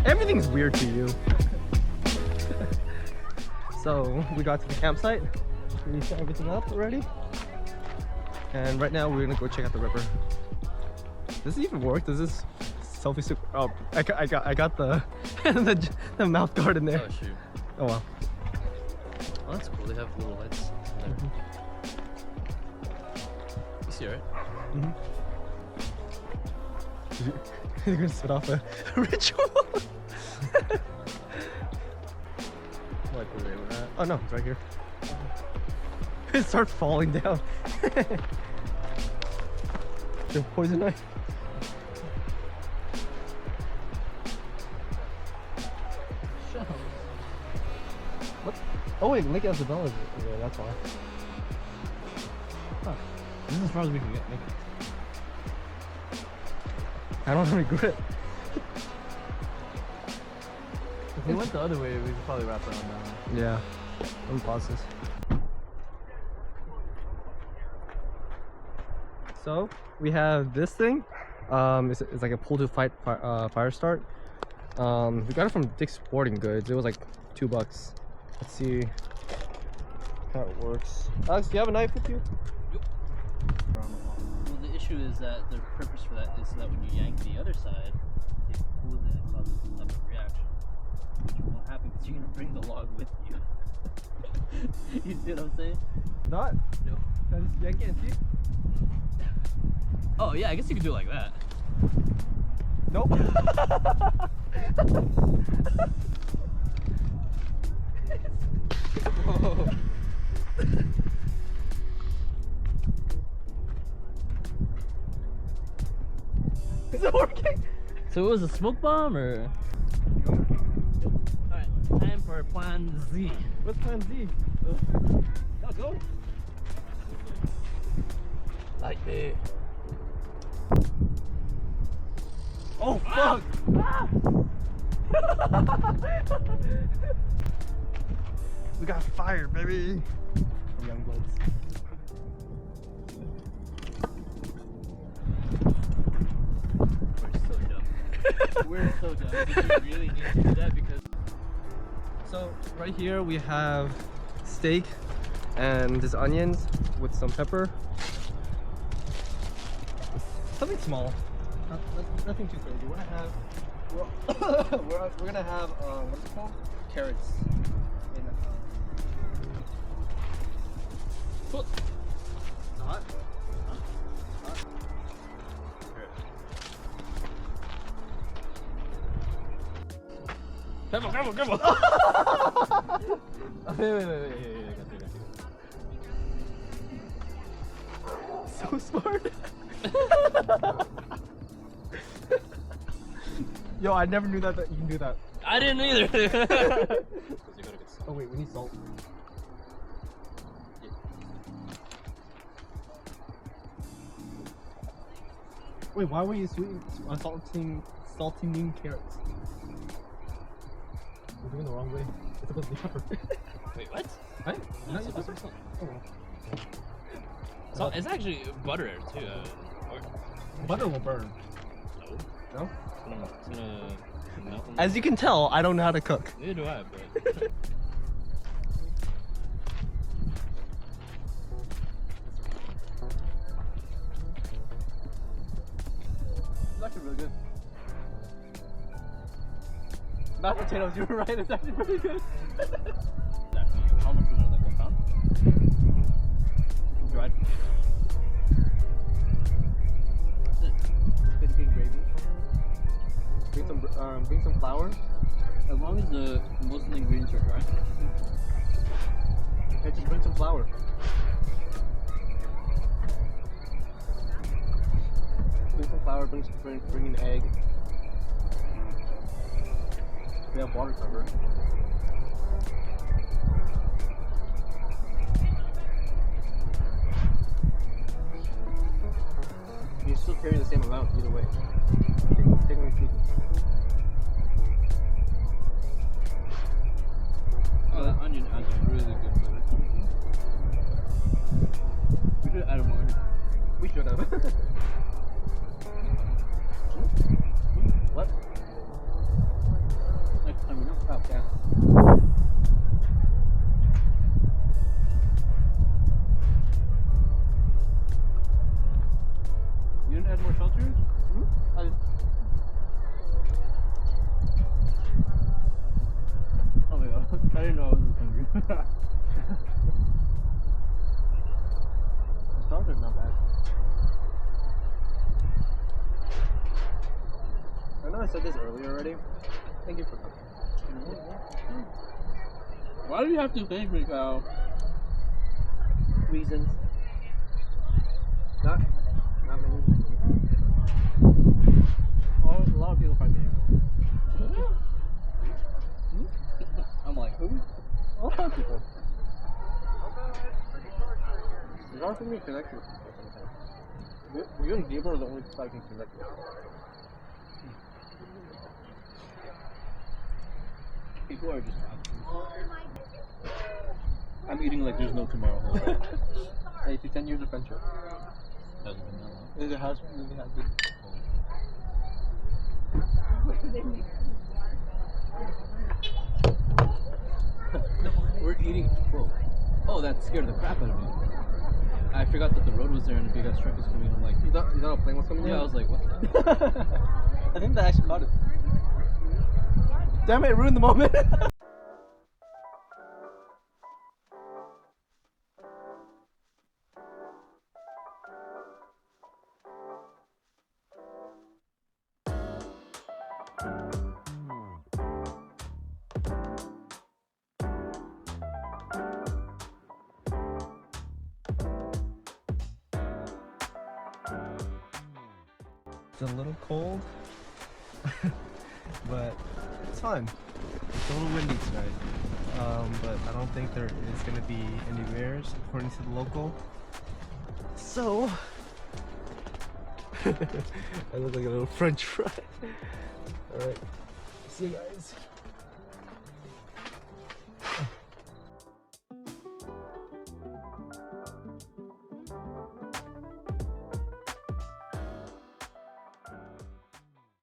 Everything's weird to you. So we got to the campsite. We set everything up already. And right now we're gonna go check out the river. Does it even work? Does this selfie stick? Oh, I got the the mouth guard in there. Oh shoot. Oh wow. Oh, that's cool. They have little lights in there. You see, right? You're gonna set off a ritual. Like where they were at. Oh no, it's right here. It starts falling down. The poison knife. What? Oh wait, Lake Isabella is yeah, that's why. Huh. This is as far as we can get. Nick. I don't have any grip. If we went the other way, we could probably wrap around down. Yeah. Let me pause this. So we have this thing. It's like a pull to fight fire start. We got it from Dick's Sporting Goods. It was like $2. Let's see how it works. Alex, do you have a knife with you? Well, the issue is that the purpose for that is so that when you yank the other side, it pulls it and causes some type of reaction, which won't happen because you're gonna bring the log with you. You see what I'm saying? Not? No. Can I just yank it and see? Oh yeah, I guess you could do it like that. Nope. Whoa. Is it working? So it was a smoke bomb or? Alright, time for plan Z. What's plan Z? Let's go. Like me. Oh fuck! Ah! We got fire, baby! From Youngbloods. We're so dumb. We really need to do that because. So right here we have steak and this onions with some pepper. Something small. Nothing too crazy. We're gonna have we're gonna have what's it called? Carrots. Cool. Hot. Careful, careful, careful! Wait. So smart. Yo, I never knew that you can do that. I didn't either. Oh wait, we need salt. Wait, why were you salting carrots? We're doing the wrong way. It's supposed to be pepper. Wait, what? Right? No, it's supposed to be salt. Oh, well. Salt. It's actually butter too. Butter will burn. No. No? It's gonna melt. As you can tell, I don't know how to cook. Neither do I, but. It's actually really good. Mashed potatoes, you were right, it's actually pretty good. How much was it? Like 1 pound? Dried potato. That's it. Good gravy. Bring some flour. As long as most of the ingredients are dry. Okay, just bring some flour. Bring some flour, bring an egg. We have water cover. You still carry the same amount either way. Technically speaking. Oh, that onion adds really good flavor. We should add more. We should have. What? already. Thank you for coming. Why do you have to thank me, pal? Reasons. Not many people. Oh, a lot of people find me annoying. I'm like, who? A lot of people. It's hard for me to connect with people sometimes. You and Gabriel are the only people I can connect with. People are just I'm eating like there's no tomorrow. Hey, it's 10 years of friendship. Hasn't been that long. It has really has been. We're eating. Whoa. Oh, that scared the crap out of me. I forgot that the road was there and a big ass truck was coming. I'm like, You thought a plane was coming in? yeah, I was like, what the? I think they actually caught it. Damn it, it ruined the moment. It's a little cold, but it's fine. It's a little windy tonight, but I don't think there is going to be any bears according to the local. So, I look like a little French fry. Alright, see you guys.